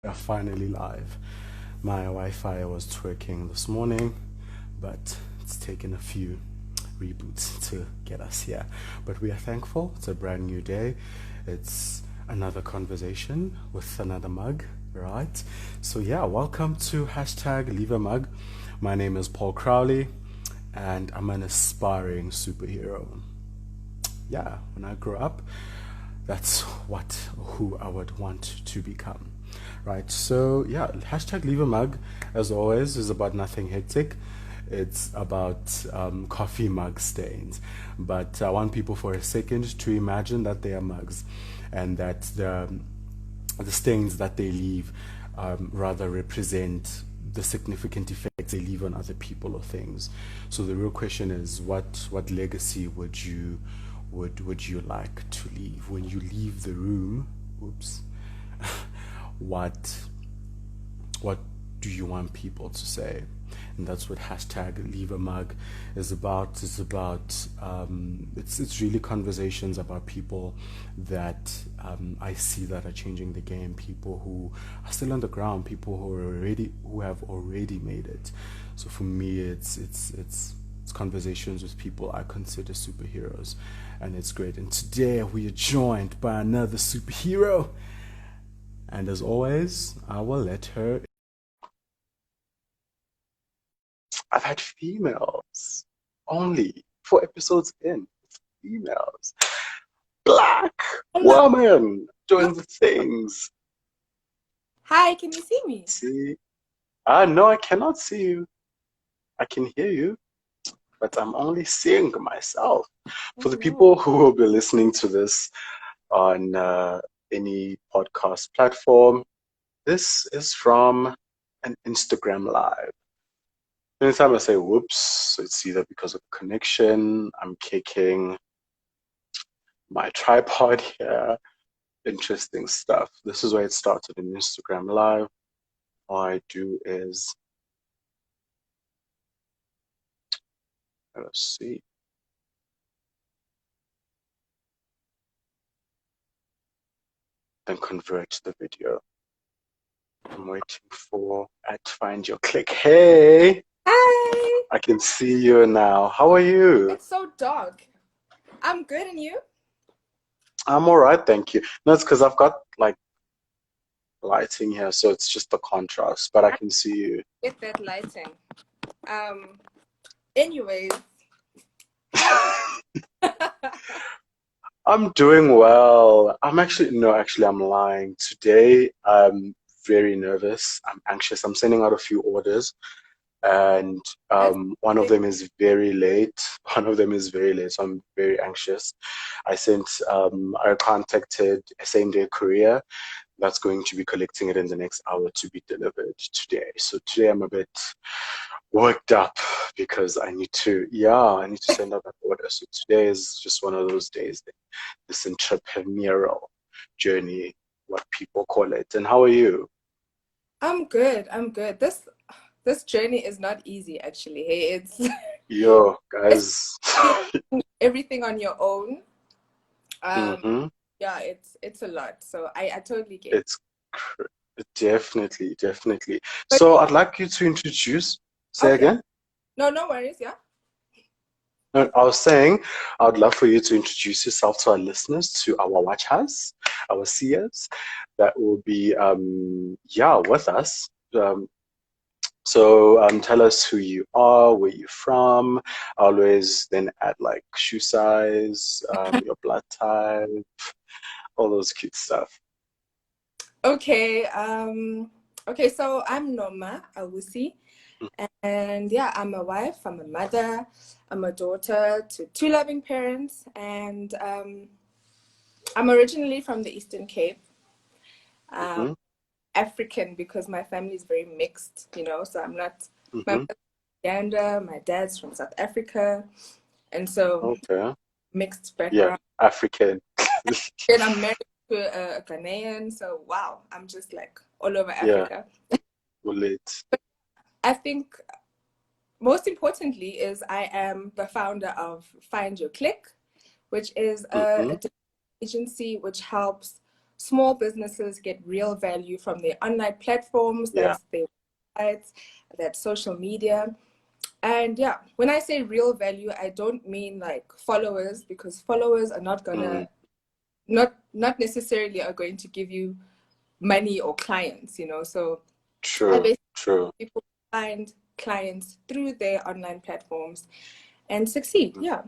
We are finally live. My Wi-Fi was twerking this morning, but it's taken a few reboots to get us here. But we are thankful. It's a brand new day. It's another conversation with another mug, right? So yeah, welcome to hashtag Leave a Mug. My name is Paul Crowley, and I'm an aspiring superhero. Yeah, when I grow up, that's who I would want to become. Right. So yeah, hashtag leave a mug, as always, is about nothing hectic. It's about coffee mug stains. But I want people for a second to imagine that they are mugs and that the stains that they leave rather represent the significant effects they leave on other people or things. So the real question is, what legacy would you like to leave when you leave the room? Oops. what what do you want people to say? And that's what hashtag leave a mug is about. It's really conversations about people that I see that are changing the game, people who are still on the ground, people who have already made it. So for me, it's conversations with people I consider superheroes, and it's great. And today we are joined by another superhero, and as always, I will let her. I've had females only 4 episodes in. Females, black Hello. woman doing the things. Hi, can you see me? See, ah, no, I cannot see you. I can hear you, but I'm only seeing myself. Oh For the no. people who will be listening to this on any podcast platform, this is from an Instagram live. Anytime I say whoops, it's either because of connection, I'm kicking my tripod here, interesting stuff. This is where it started in Instagram live. All I do is, let's see, then convert the video. I'm waiting for at find your click. Hey, Hi. I can see you now. How are you? It's so dark. I'm good, and you? I'm all right, thank you. No, it's because I've got like lighting here, so it's just the contrast, but I I can see you. get that lighting. Um. Anyways, how? I'm doing well. Actually, I'm lying. Today, I'm very nervous. I'm anxious. I'm sending out a few orders, and That's one of it. them is very late. One of them is very late, so I'm very anxious. I contacted same day courier that's going to be collecting it in the next hour to be delivered today. So today I'm a bit worked up because I need to send out that order. So today is just one of those days, this entrepreneurial journey, what people call it. And how are you? I'm good. I'm good. This journey is not easy, actually. Hey, it's Yo, it's guys. doing everything on your own. Um. hmm Yeah, it's a lot. So I totally get. It's cr- definitely, definitely. But So I'd like you to introduce, say okay. again. No, no worries. Yeah. No, I was saying, I would love for you to introduce yourself to our listeners, to our watchers, our seers that will be, yeah, with us. So tell us who you are, where you're from. Always then add like shoe size, your blood type, all those cute stuff. Okay. Okay. So I'm Noma Awusi. And yeah, I'm a wife, I'm a mother, I'm a daughter to two loving parents, and I'm originally from the Eastern Cape, um, Mm-hmm, African because my family is very mixed, so I'm not, my mm-hmm. mother's from Uganda, my dad's from South Africa, and so Okay. mixed Yeah, background. African. Then I'm married to a Ghanaian, so wow, I'm just like all over Yeah, Africa. relate. I think most importantly is I am the founder of Find Your Click, which is Mm-hmm, a agency which helps small businesses get real value from their online platforms, Yeah. that's their websites, that's social media. And yeah, when I say real value, I don't mean like followers, because followers are not gonna, not necessarily are going to give you money or clients, you know. So I True. basically True. people find clients through their online platforms and succeed. Yeah.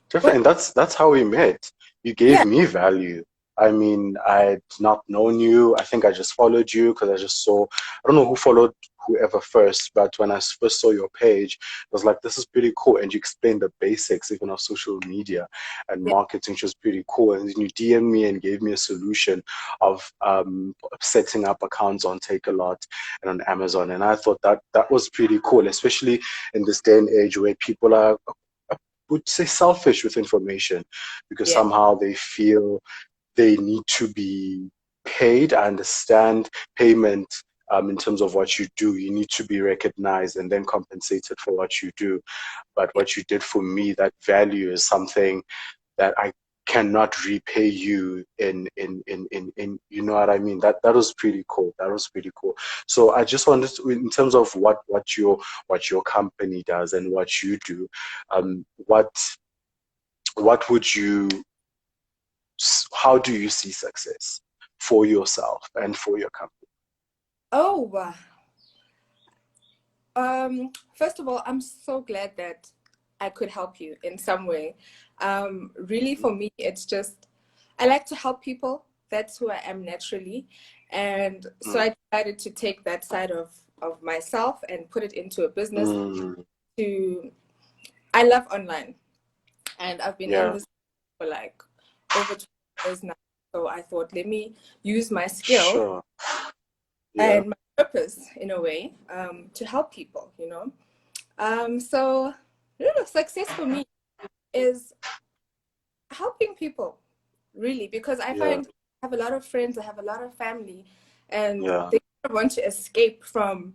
Definitely, What? and that's how we met. You gave Yeah. me value. I mean, I'd not known you. I think I just followed you because I just saw, I don't know who followed whoever first, but when I first saw your page, I was like, this is pretty cool. And you explained the basics even of social media and Yeah. marketing, which was pretty cool. And then you DM me and gave me a solution of setting up accounts on Takealot and on Amazon. And I thought that was pretty cool, especially in this day and age where people are, would say, selfish with information because Yeah. somehow they feel they need to be paid. I understand payment in terms of what you do. You need to be recognized and then compensated for what you do. But Yeah. what you did for me, that value is something that I cannot repay you in you know what I mean? That was pretty cool. That was pretty cool. So I just wanted to, in terms of what your company does and what you do, what would you, how do you see success for yourself and for your company? Oh, wow. First of all, I'm so glad that I could help you in some way. Really, for me, it's just I like to help people. That's who I am naturally, and so Mm, I decided to take that side of myself and put it into a business. mm, To I love online, and I've been in yeah, this for like over 20 years now. So I thought, let me use my skill sure. Yeah. and my purpose in a way, to help people, you know. So yeah, success for me is helping people, really, because I Yeah. find I have a lot of friends, I have a lot of family, and Yeah. they want to escape from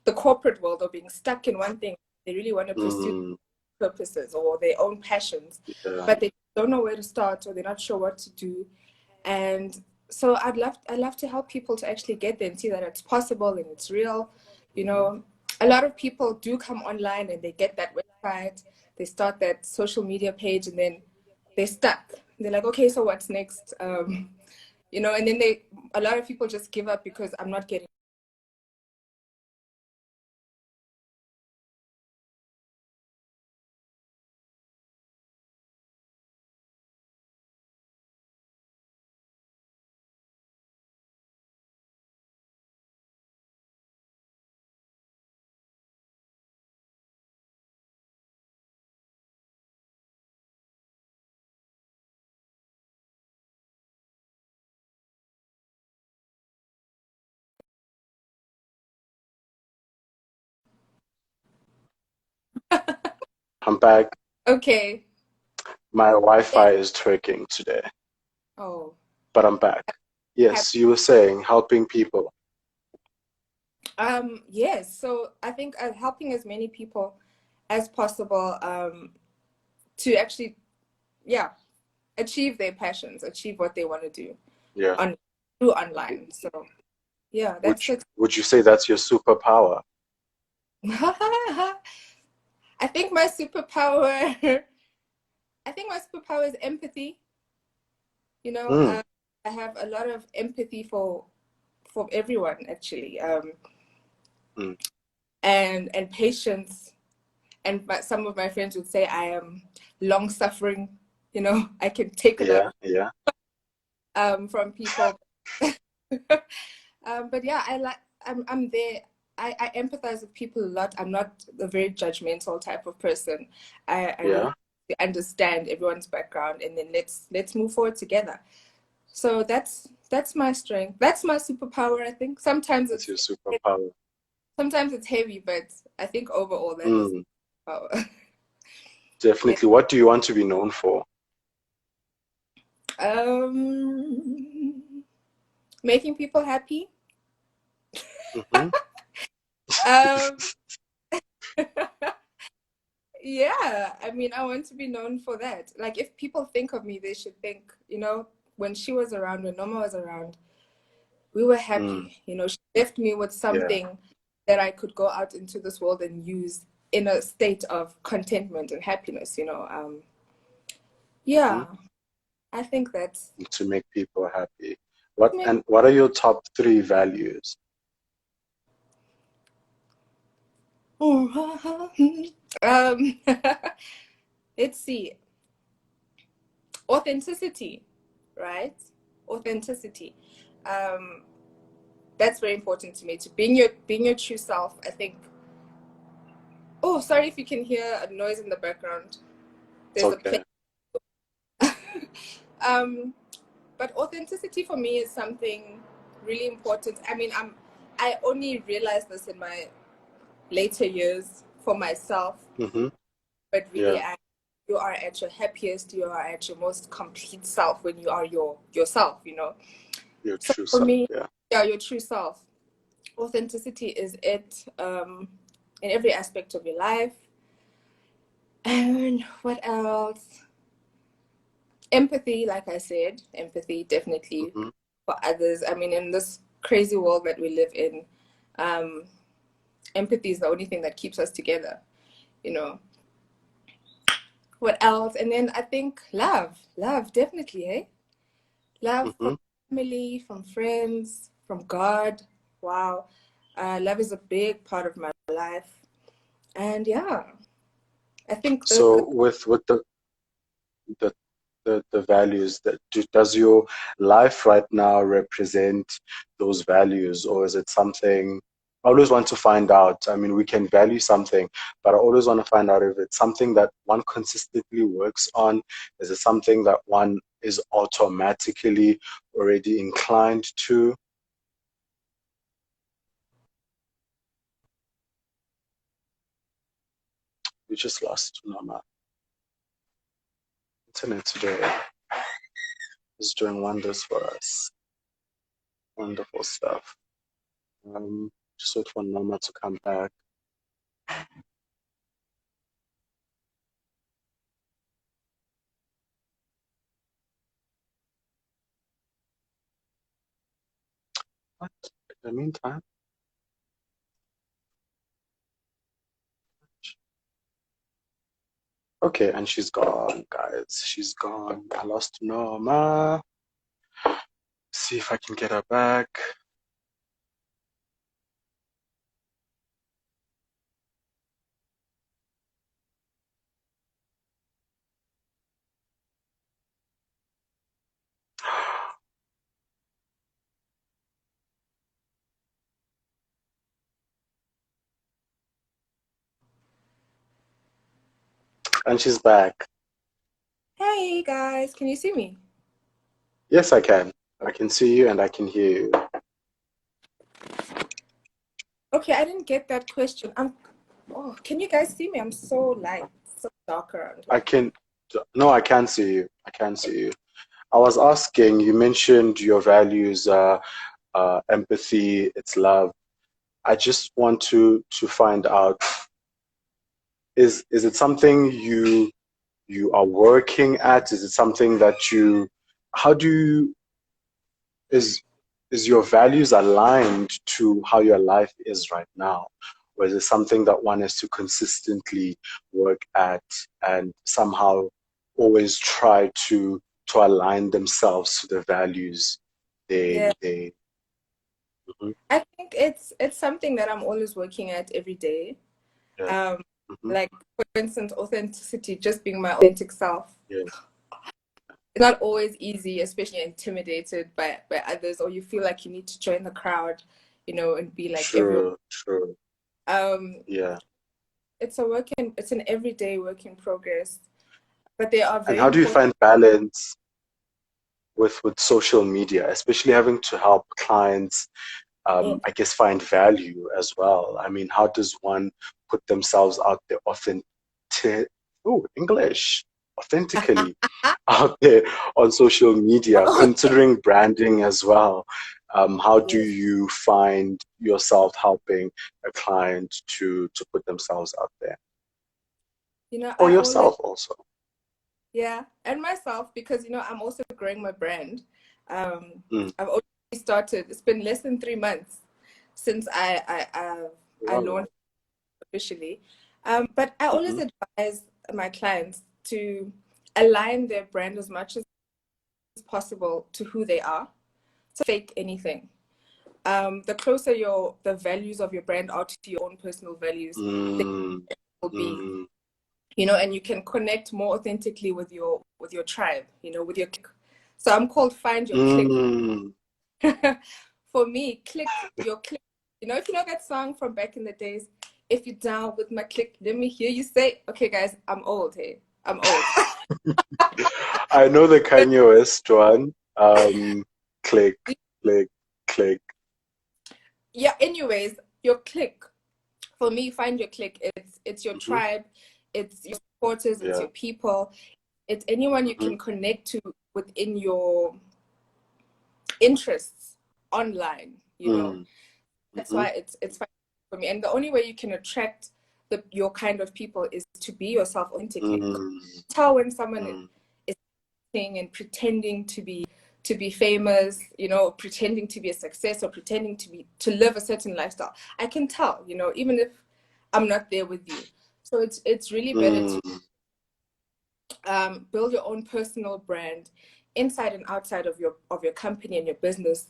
the corporate world or being stuck in one thing. They really want to pursue Mm, purposes or their own passions, yeah. but they don't know where to start or they're not sure what to do. And so I'd love to help people to actually get there and see that it's possible and it's real. You know, a lot of people do come online and they get that website, they start that social media page, and then they're stuck. They're like, okay, so what's next? You know, and then a lot of people just give up because I'm not getting. I'm back. Okay. My Yeah. Wi-Fi is twerking today, Oh. but I'm back. Yes, you were saying helping people. Yes. So I think helping as many people as possible, to actually, yeah, achieve their passions, achieve what they want to do Yeah. on through online. So yeah, Would that's it. would you say that's your superpower? I think my superpower, I think my superpower is empathy. You know, Mm, I have a lot of empathy for everyone actually, mm, and patience. And some of my friends would say I am long suffering. You know, I can take a lot yeah, yeah. from people. But yeah, I'm there. I empathize with people a lot. I'm not a very judgmental type of person. I really Yeah. understand everyone's background, and then let's move forward together. So that's my strength. That's my superpower, I think. That's your superpower. Sometimes it's heavy, but I think overall that is Mm, power. Yeah. definitely. What do you want to be known for? Making people happy. Hmm. Um, yeah, I mean, I want to be known for that. Like, if people think of me, they should think, you know, when she was around, when Noma was around, we were happy. You know, she left me with something that I could go out into this world and use in a state of contentment and happiness, you know. Yeah, I think that's to make people happy. What are your top 3 values? um let's see. Authenticity, right? Authenticity. Um that's very important to me, to being your true self. I think, oh, sorry if you can hear a noise in the background. It's There's a okay. plane. But authenticity for me is something really important. I mean, I only realized this in my later years for myself, but really, Yeah. you are at your happiest, you are at your most complete self when you are yourself, you know. Your So true for self, me, yeah. yeah, your true self. Authenticity is it, in every aspect of your life. And what else? Empathy, like I said, empathy definitely for others. I mean, in this crazy world that we live in, um, empathy is the only thing that keeps us together, you know. What else? And then I think love, definitely, eh? Love from family, from friends, from God. Wow. Love is a big part of my life. And yeah, I think those So are, with the the values, does your life right now represent those values, or is it something? I always want to find out. I mean, we can value something, but I always want to find out if it's something that one consistently works on. Is it something that one is automatically already inclined to? We just lost Noma. Internet today is doing wonders for us. Wonderful stuff. Just wait for Noma to come back. But in the meantime, okay, and she's gone, guys. She's gone. I lost Noma. See if I can get her back. And she's back. hey guys, can you see me? Yes, I can. I can see you and I can hear you. Okay, I didn't get that question. Oh, can you guys see me? I'm so light, so dark around I here. can. No, I can see you. I can see you. I was asking, you mentioned your values are empathy, it's love. I just want to find out, is it something you are working at? Is it something that how do you, is is your values aligned to how your life is right now? Or is it something that one has to consistently work at and somehow always try to align themselves to the values Yeah, they Mhm. I think it's something that I'm always working at every day. Yeah. Um, Hmm. like for instance, authenticity, just being my authentic self. Yeah. It's not always easy, especially intimidated by others, or you feel like you need to join the crowd, you know, and be like everyone. True, true. Um, Yeah. it's an everyday work in progress, but they are And very how do you important. find balance with social media, especially having to help clients, I guess, find value as well? I mean, how does one put themselves out there English, authentically out there on social media, considering branding as well? How do Yes. you find yourself helping a client to put themselves out there? You know, Or yourself also? Yeah, and myself, because I'm also growing my brand. Mm. I've only started. It's been less than 3 months since I Wow. launched officially. But I always Mm-hmm. advise my clients to align their brand as much as possible to who they are. So fake anything. The closer the values of your brand are to your own personal values, the Mm. will be, Mm. and you can connect more authentically with your tribe, with your clique. So I'm called Find Your Clique. Mm. For me, click your clique. If you know that song from back in the days, if you're down with my clique, let me hear you say, okay, guys, I'm old, hey. I'm old. I know the Kanye West one. Click, click, click. Yeah, anyways, your clique. For me, Find Your Clique. It's your Mm-hmm. tribe, it's your supporters, it's Yeah. your people, it's anyone you Mm-hmm. can connect to within your interests online. Mm. That's Mm-hmm. why it's fun for me. And the only way you can attract your kind of people is to be yourself authentically. Mm. Tell when someone Mm. is acting and pretending to be famous, pretending to be a success or pretending to live a certain lifestyle. I can tell, even if I'm not there with you. So it's really better to Mm. build your own personal brand inside and outside of your company and your business.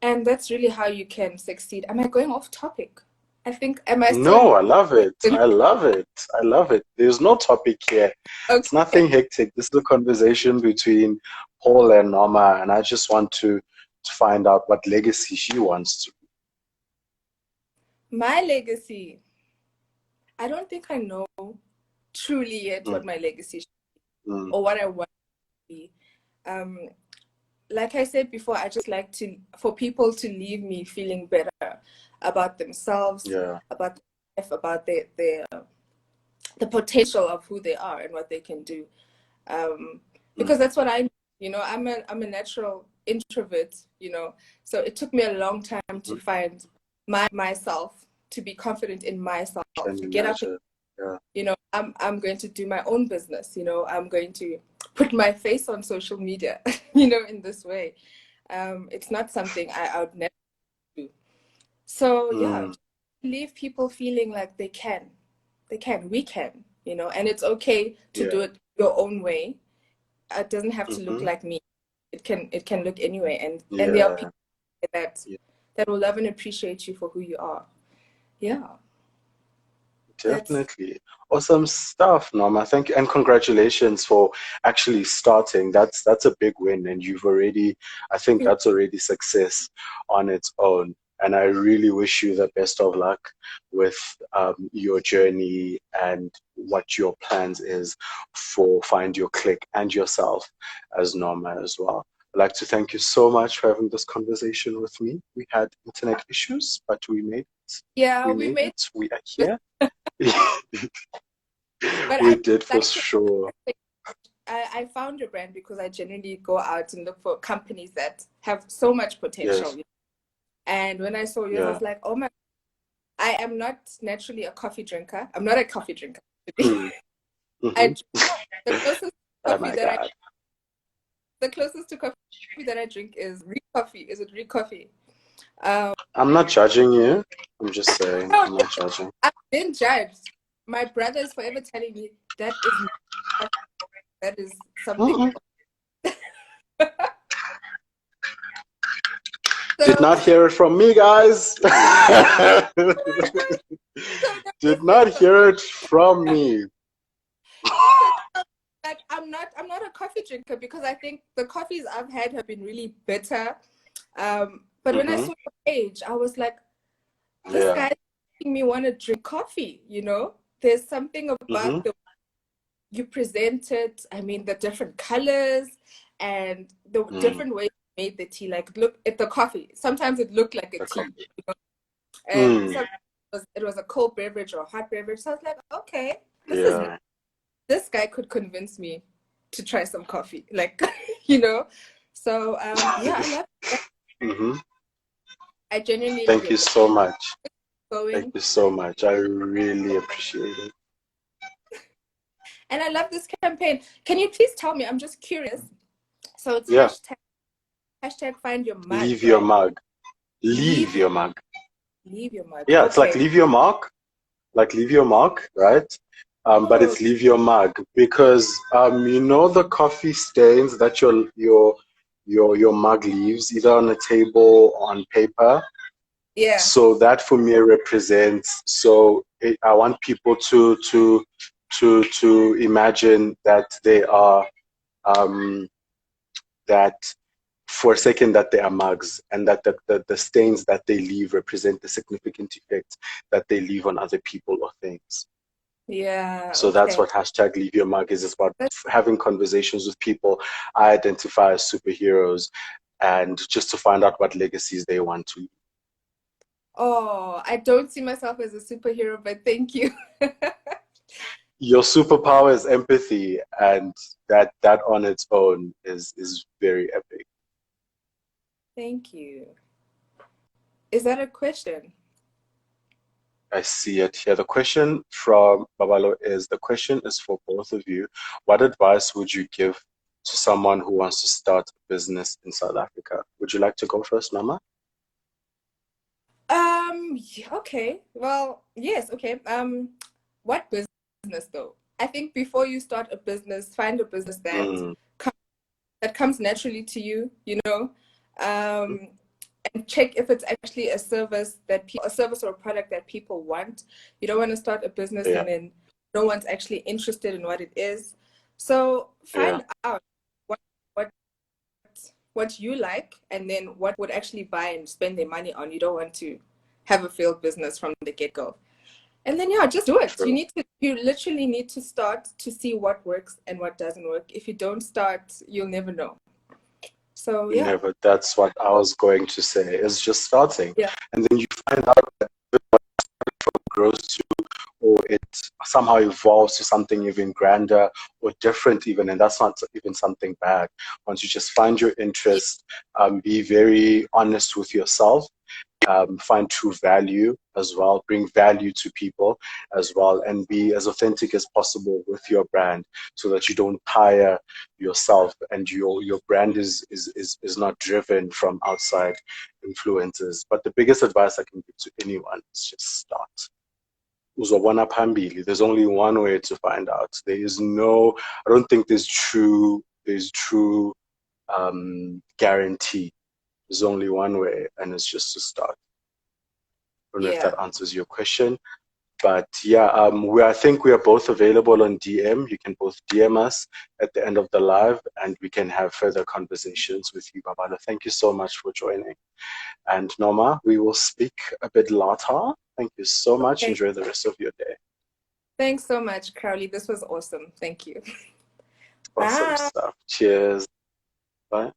And that's really how you can succeed. Am I going off topic? I think, am I still No, I love it. in? I love it. I love it. There's no topic here. It's Okay. nothing hectic. This is a conversation between Paul and Norma, and I just want to find out what legacy she wants to. My legacy. I don't think I know truly yet Mm. what my legacy Mm. or what I want to be. Um, like I said before, I just like for people to leave me feeling better about themselves, Yeah. about life, about the potential of who they are and what they can do. Because Mm. that's what I'm a natural introvert, so it took me a long time to Mm. find myself, to be confident in myself, Can to get up. imagine. Yeah. I'm going to do my own business. I'm going to put my face on social media, in this way. It's not something I would never do. So yeah, Mm. leave people feeling like we can, and it's okay to Yeah. do it your own way. It doesn't have to look Mm-hmm. like me. It can look anyway, and there are Yeah. people that Yeah. that will love and appreciate you for who you are. Yeah, that's Definitely. Awesome stuff, Norma. Thank you and congratulations for actually starting. That's a big win and I think that's already success on its own. And I really wish you the best of luck with your journey and what your plans is for Find Your Click and yourself as Norma as well. I'd like to thank you so much for having this conversation with me. We had internet issues, but we made it. yeah. We We made made it. We are this, here. but We I did for like to. sure. I found your brand because I generally go out and look for companies that have so much potential. Yes. And when I saw yours, I Yeah. was like, oh my, I am not naturally a coffee drinker. I'm not a coffee drinker. Mm. I Hmm. the closest Oh coffee my that I God. the closest to coffee that I drink is Re coffee. Is it Re coffee? Um, I'm not judging you. I'm just saying, no, I'm not judging. I've been judged. My brother is forever telling me that is not coffee. That is something Mm-mm. else. Did So, not hear it from me, guys. so Did not hear it from me. like I'm not a coffee drinker because I think the coffees I've had have been really bitter. But when I Hmm. saw your page, I was like, this Yeah. guy making me want to drink coffee. There's something Hmm. about the you present it. I mean, the different colors and the Mm. different ways you made the tea. Like, look at the coffee. Sometimes it looked like a Okay. tea, and Mm. sometimes it was a cold beverage or a hot beverage. So I was like, okay, Yeah. this guy could convince me to try some coffee. Like, you know. So yeah, I love it. Hmm. I genuinely love Thank your you so much. Thank going. you so much. I really appreciate it. And I love this campaign. Can you please tell me? I'm just curious. So it's Yeah. hashtag find your mug, Leave your right? mug. Leave Leave your mug. leave your mug. Yeah, it's like Okay. leave your mark. Like leave your mark, right? But Oh, it's leave your mug because you know the coffee stains that your mug leaves either on a table or on paper. yeah. So that for me represents. I want people to imagine that they are um, that for a second that they are mugs and that the stains that they leave represent the significant effects that they leave on other people or things. Yeah. So that's Okay. what hashtag leave your mug is. It's about That's, having conversations with people I identify as superheroes and just to find out what legacies they want to leave. oh, I don't see myself as a superhero, but thank you. Your superpower is empathy, and that on its own is very epic. Thank you. Is that a question? I see it here. The question from Babalo is the question is for both of you. What advice would you give to someone who wants to start a business in South Africa? Would you like to go first, Nama? Okay. Well, yes, okay. What business though? I think before you start a business, find a business Mm, com that comes naturally to you, you know. Um, and check if it's actually a service a service or a product that people want. You don't want to start a business yeah, and then no one's actually interested in what it is. So yeah, find out what what what you like and then what would actually buy and spend their money on. You don't want to have a failed business from the get-go. And then yeah, just do it. true. You literally need to start to see what works and what doesn't work. If you don't start, you'll never know. So yeah. Never. That's what I was going to say. Is just starting, Yeah. and then you find out that it grows to, or it somehow evolves to something even grander or different, even, and that's not even something bad. Once you just find your interest, be very honest with yourself, find true value as well, bring value to people as well, and be as authentic as possible with your brand so that you don't tire yourself and your brand is not driven from outside influences. But the biggest advice I can give to anyone is just start. Uzobona phambili. There's only one way to find out. I don't think there's true guarantee. There's only one way, and it's just to start. I don't know if Yeah. that answers your question. But yeah, I think we are both available on DM. You can both DM us at the end of the live and we can have further conversations with you, Babala. Thank you so much for joining. And Noma, we will speak a bit later. Thank you so much. Okay. Enjoy the rest of your day. Thanks so much, Crowley. This was awesome. Thank you. Awesome Bye. stuff. Cheers. Bye.